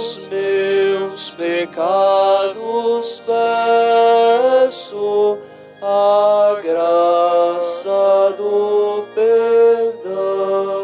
os meus pecados peço a graça do perdão.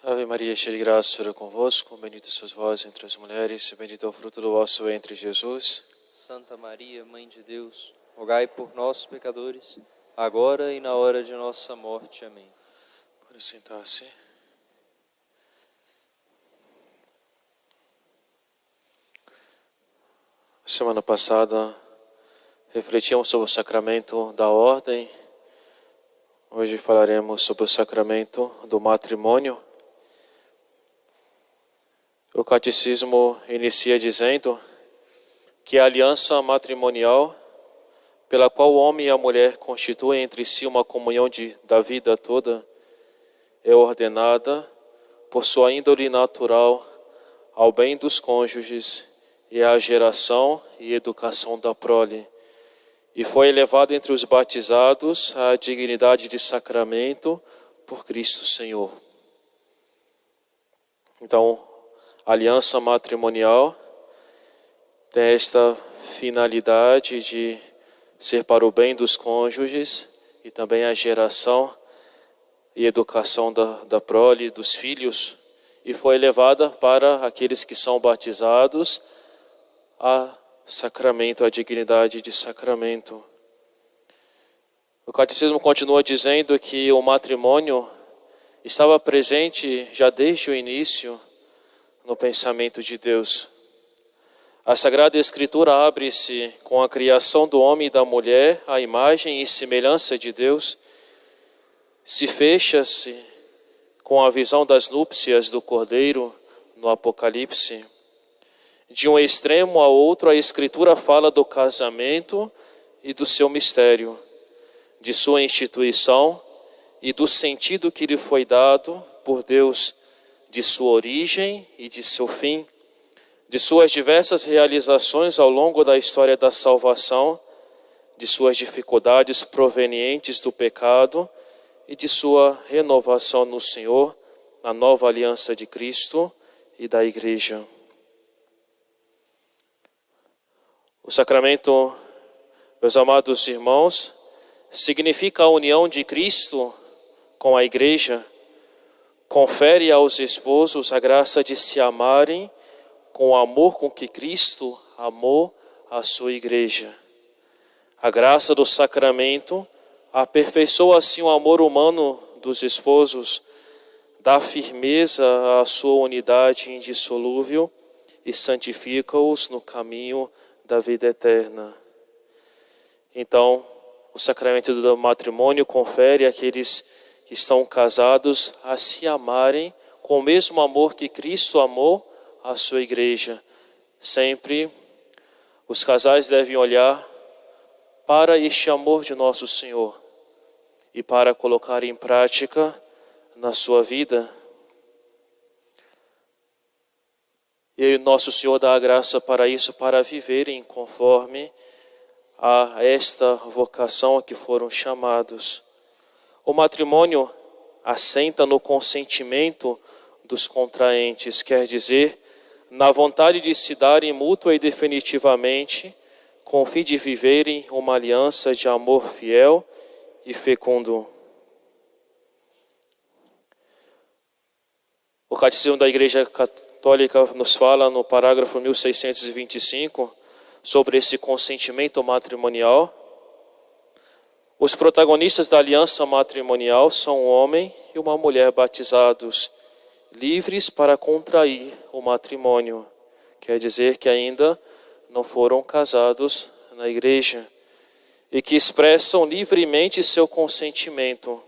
Ave Maria, cheia de graça, o Senhor é convosco, bendita sois vós entre as mulheres, e bendito é o fruto do vosso ventre, Jesus. Santa Maria, Mãe de Deus, rogai por nós, pecadores, agora e na hora de nossa morte. Amém. Pode sentar-se. Semana passada refletíamos sobre o sacramento da ordem. Hoje falaremos sobre o sacramento do matrimônio. O catecismo inicia dizendo que a aliança matrimonial, pela qual o homem e a mulher constituem entre si uma comunhão da vida toda, é ordenada por sua índole natural ao bem dos cônjuges e à geração e educação da prole, e foi elevada entre os batizados à dignidade de sacramento por Cristo Senhor. Então, a aliança matrimonial tem esta finalidade de ser para o bem dos cônjuges e também a geração e educação da prole, dos filhos, e foi elevada para aqueles que são batizados a sacramento, a dignidade de sacramento. O catecismo continua dizendo que o matrimônio estava presente já desde o início no pensamento de Deus. A Sagrada Escritura abre-se com a criação do homem e da mulher à imagem e semelhança de Deus, se fecha-se com a visão das núpcias do Cordeiro no Apocalipse. De um extremo ao outro, a Escritura fala do casamento e do seu mistério, de sua instituição e do sentido que lhe foi dado por Deus, de sua origem e de seu fim, de suas diversas realizações ao longo da história da salvação, de suas dificuldades provenientes do pecado e de sua renovação no Senhor, na nova aliança de Cristo e da Igreja. O sacramento, meus amados irmãos, significa a união de Cristo com a Igreja, confere aos esposos a graça de se amarem com o amor com que Cristo amou a sua Igreja. A graça do sacramento aperfeiçoa assim o amor humano dos esposos, dá firmeza à sua unidade indissolúvel e santifica-os no caminho da vida eterna. Então, o sacramento do matrimônio confere àqueles que estão casados a se amarem com o mesmo amor que Cristo amou a sua Igreja. Sempre os casais devem olhar para este amor de nosso Senhor e para colocar em prática na sua vida. E nosso Senhor dá a graça para isso, para viverem conforme a esta vocação a que foram chamados. O matrimônio assenta no consentimento dos contraentes, quer dizer, na vontade de se darem mútua e definitivamente, com o fim de viverem uma aliança de amor fiel e fecundo. O Catecismo da Igreja Católica nos fala no parágrafo 1625 sobre esse consentimento matrimonial. Os protagonistas da aliança matrimonial são um homem e uma mulher batizados, livres para contrair o matrimônio. Quer dizer que ainda não foram casados na igreja e que expressam livremente seu consentimento.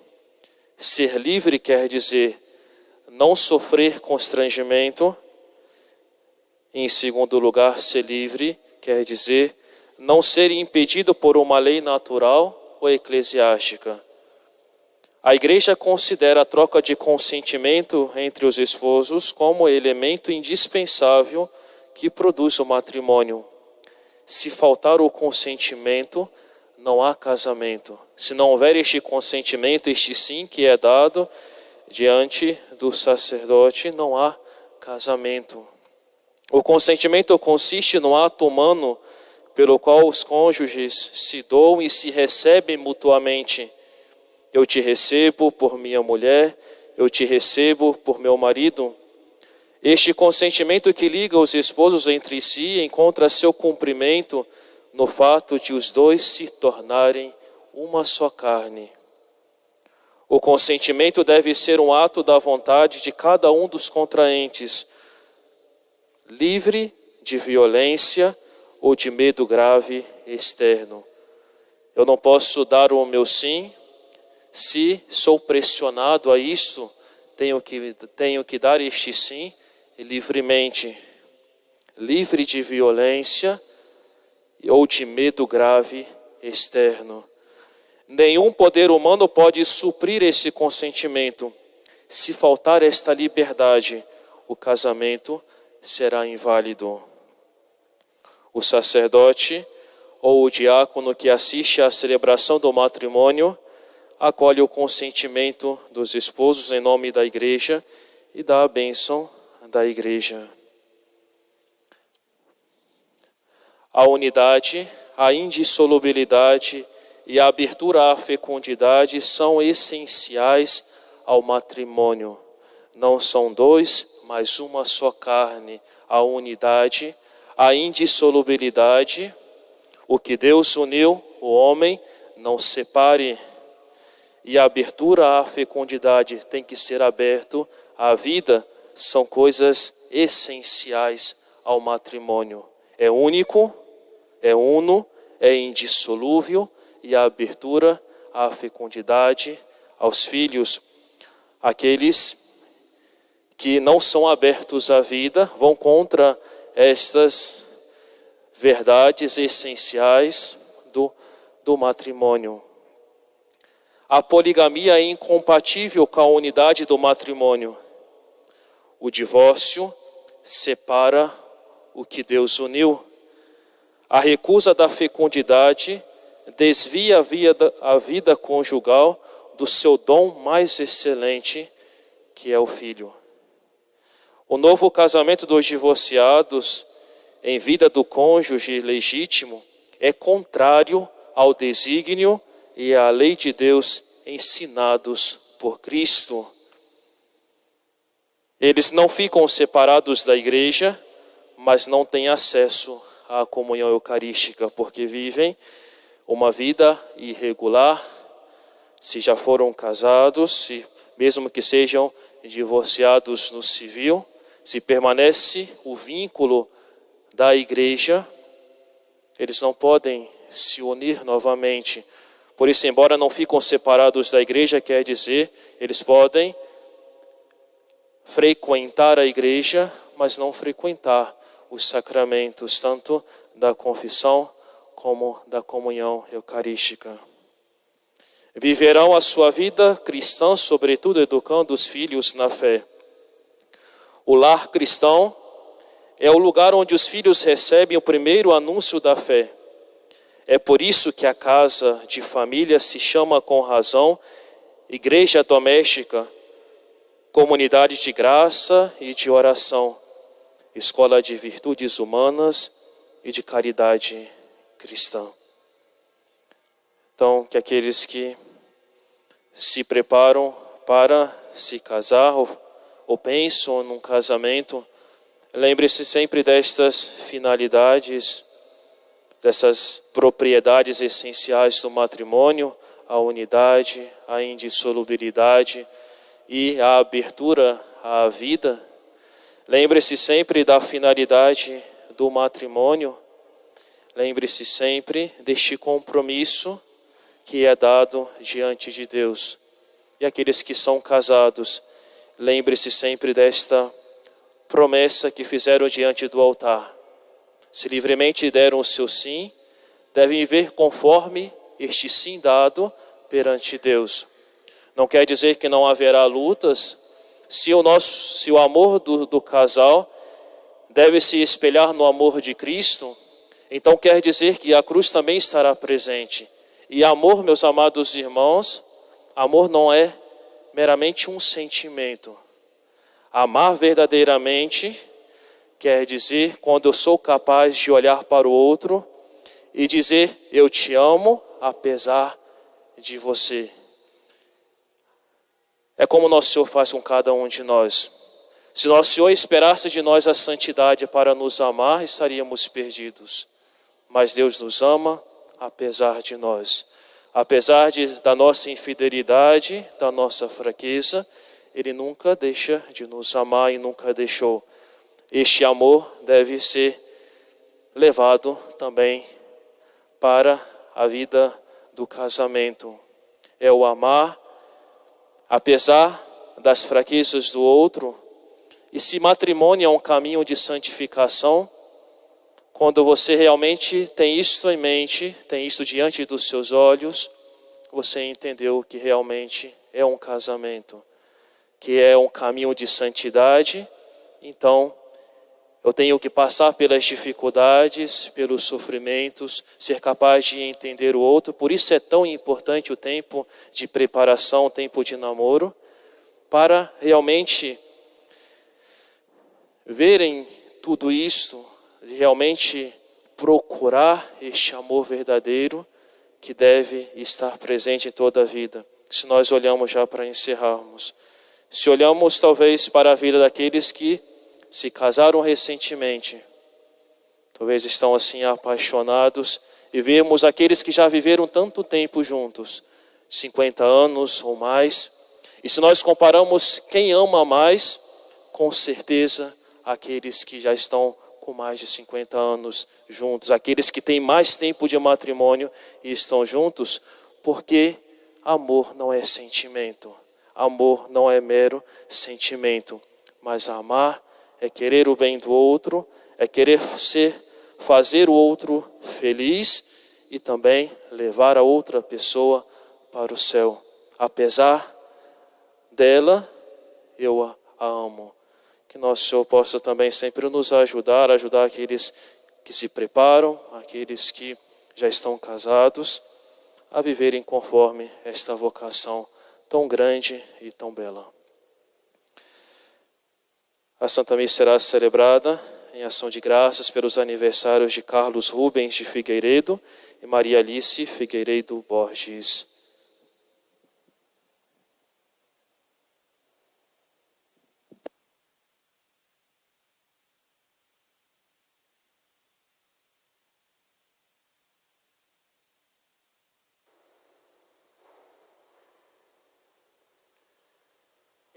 Ser livre quer dizer não sofrer constrangimento. Em segundo lugar, ser livre quer dizer não ser impedido por uma lei natural ou eclesiástica. A Igreja considera a troca de consentimento entre os esposos como elemento indispensável que produz o matrimônio. Se faltar o consentimento, não há casamento. Se não houver este consentimento, este sim que é dado diante do sacerdote, não há casamento. O consentimento consiste no ato humano pelo qual os cônjuges se doam e se recebem mutuamente. Eu te recebo por minha mulher, eu te recebo por meu marido. Este consentimento que liga os esposos entre si encontra seu cumprimento no fato de os dois se tornarem uma só carne. O consentimento deve ser um ato da vontade de cada um dos contraentes, livre de violência ou de medo grave externo. Eu não posso dar o meu sim. Se sou pressionado a isso, tenho que dar este sim livremente, livre de violência ou de medo grave externo. Nenhum poder humano pode suprir esse consentimento. Se faltar esta liberdade, o casamento será inválido. O sacerdote ou o diácono que assiste à celebração do matrimônio acolhe o consentimento dos esposos em nome da igreja e dá a bênção da igreja. A unidade, a indissolubilidade e a abertura à fecundidade são essenciais ao matrimônio. Não são dois, mas uma só carne. A unidade, a indissolubilidade, o que Deus uniu, o homem não separe. E a abertura à fecundidade tem que ser aberto à vida, são coisas essenciais ao matrimônio. É único, é uno, é indissolúvel, e a abertura à fecundidade, aos filhos. Aqueles que não são abertos à vida vão contra estas verdades essenciais do matrimônio. A poligamia é incompatível com a unidade do matrimônio. O divórcio separa o que Deus uniu. A recusa da fecundidade desvia a vida conjugal do seu dom mais excelente, que é o filho. O novo casamento dos divorciados, em vida do cônjuge legítimo, é contrário ao desígnio e à lei de Deus ensinados por Cristo. Eles não ficam separados da igreja, mas não têm acesso à comunhão eucarística, porque vivem uma vida irregular, se já foram casados, mesmo que sejam divorciados no civil, se permanece o vínculo da igreja, eles não podem se unir novamente. Por isso, embora não ficam separados da igreja, quer dizer, eles podem frequentar a igreja, mas não frequentar os sacramentos, tanto da confissão como da comunhão eucarística. Viverão a sua vida cristã, sobretudo educando os filhos na fé. O lar cristão é o lugar onde os filhos recebem o primeiro anúncio da fé. É por isso que a casa de família se chama com razão igreja doméstica, comunidade de graça e de oração, escola de virtudes humanas e de caridade cristã. Então, que aqueles que se preparam para se casar ou pensam num casamento, lembre-se sempre destas finalidades, dessas propriedades essenciais do matrimônio, a unidade, a indissolubilidade e a abertura à vida. Lembre-se sempre da finalidade do matrimônio. Lembre-se sempre deste compromisso que é dado diante de Deus. E aqueles que são casados, lembre-se sempre desta promessa que fizeram diante do altar. Se livremente deram o seu sim, devem viver conforme este sim dado perante Deus. Não quer dizer que não haverá lutas. Se o amor do casal deve se espelhar no amor de Cristo, então quer dizer que a cruz também estará presente. E amor, meus amados irmãos, amor não é meramente um sentimento. Amar verdadeiramente quer dizer quando eu sou capaz de olhar para o outro e dizer: eu te amo apesar de você. É como nosso Senhor faz com cada um de nós. Se nosso Senhor esperasse de nós a santidade para nos amar, estaríamos perdidos. Mas Deus nos ama apesar de nós. Apesar da nossa infidelidade, da nossa fraqueza, Ele nunca deixa de nos amar e nunca deixou. Este amor deve ser levado também para a vida do casamento. É o amar apesar das fraquezas do outro. E se matrimônio é um caminho de santificação, quando você realmente tem isso em mente, tem isso diante dos seus olhos, você entendeu que realmente é um casamento, que é um caminho de santidade. Então, eu tenho que passar pelas dificuldades, pelos sofrimentos, ser capaz de entender o outro. Por isso é tão importante o tempo de preparação, o tempo de namoro, para realmente verem tudo isso, realmente procurar este amor verdadeiro que deve estar presente em toda a vida. Se nós olhamos já para encerrarmos, se olhamos talvez para a vida daqueles que se casaram recentemente, talvez estão assim apaixonados, e vemos aqueles que já viveram tanto tempo juntos, 50 anos ou mais, e se nós comparamos quem ama mais, com certeza aqueles que já estão com mais de 50 anos juntos, aqueles que têm mais tempo de matrimônio e estão juntos, porque amor não é sentimento, amor não é mero sentimento, mas amar é querer o bem do outro, é querer fazer o outro feliz e também levar a outra pessoa para o céu. Apesar dela, eu a amo. Que nosso Senhor possa também sempre nos ajudar aqueles que se preparam, aqueles que já estão casados, a viverem conforme esta vocação tão grande e tão bela. A Santa Missa será celebrada em ação de graças pelos aniversários de Carlos Rubens de Figueiredo e Maria Alice Figueiredo Borges.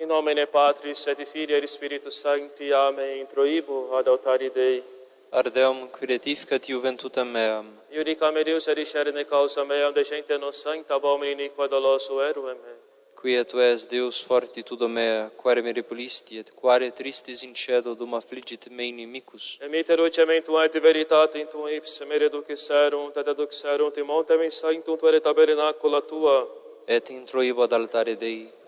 In nomine Patris et Filii et Spiritus Sancti. Amen. Introibo ad altare Dei. Ardeum quiretificat juventutem meam. Iudica me Deus edicere causa meam de gente non sancta, abomini iniqua doloso eruem me. Quia tu es Deus fortitudo mea, quare me repulisti, et quare tristis in cedo dum affligit me inimicus. Emite rucementum et veritate in tuum ipse me reducerunt, et aduxerunt in montem in sanctum tuere tabernacula tua. Et introibo ad altare Dei.